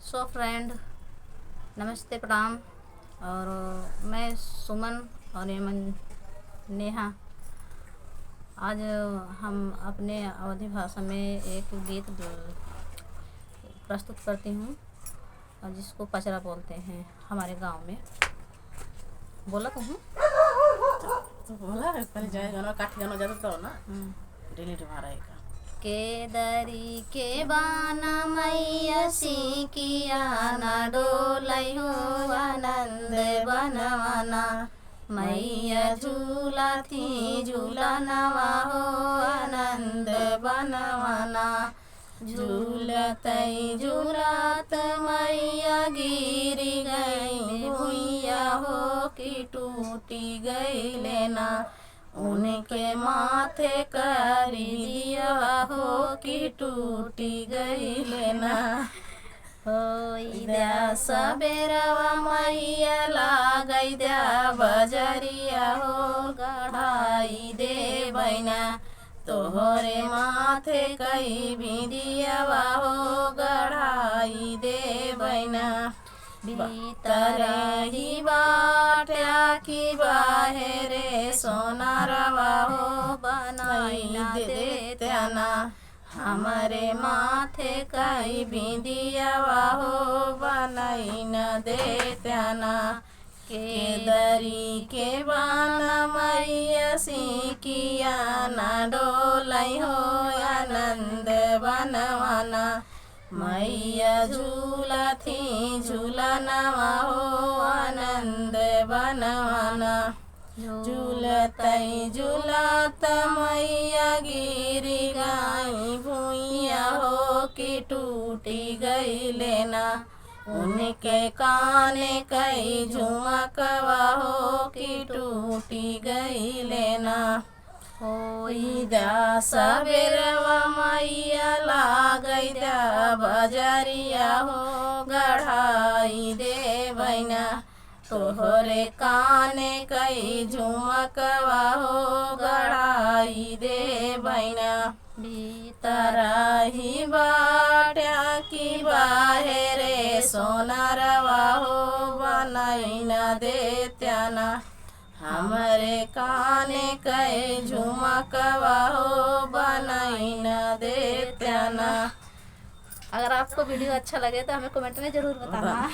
So friend, नमस्ते, प्रणाम। और मैं सुमन और ये नेहा। आज हम अपने अवधी भाषा में एक गीत प्रस्तुत करती हूँ और जिसको पचरा बोलते हैं हमारे गांव में। बोला तो हूँ तो बोला है पहले जाएगा ना काठी गाना जाता तो ना डिलीट मारा है केदरी के बाना मैया सिकिया ना डोलै हो आनंद बनवाना। मैया झूला थी झूला नवा हो आनंद बनवाना। झूलतई झूलत मैया गिरी गई भुइया हो कि टूटी गई लेना। उनके माथे करी दिया हो कि टूटी गई लेना। होई द्या सबेरवा मैया लागई द्या बजरिया हो गढ़ाई दे बैना। तोहरे माथे कई बिंदियावा हो गढ़ाई दे बैना। भीतर ही बाट्या की बाहरे सोनारवा हो बनाई दे त्याना। हमारे माथे कई बिंदियावा हो बनाई न दे त्याना। केदरी के बाना मैया सिकिया ना डोलै हो आनंद बनवाना। मैया झूला थी झूला नवा हो आनंद बनवाना। झूलतई झूलत मैया गिरी गई भुइया हो कि टूटी गई लेना। उनके काने कई झुमकवा हो कि टूटी गई लेना। होई द्या सबेरवा मैया लागई द्या बजरिया हो गढ़ाई दे बैना। तोहरे काने कई झुमकवा हो गढ़ाई दे बैना। भीतर ही बाट्या की बाहरे सोनारवा हो बनाई न दे त्याना। हमरे काने कई झुमकवा हो बनाई न दे त्याना। अगर आपको वीडियो अच्छा लगे तो हमें कमेंट में ज़रूर बताना।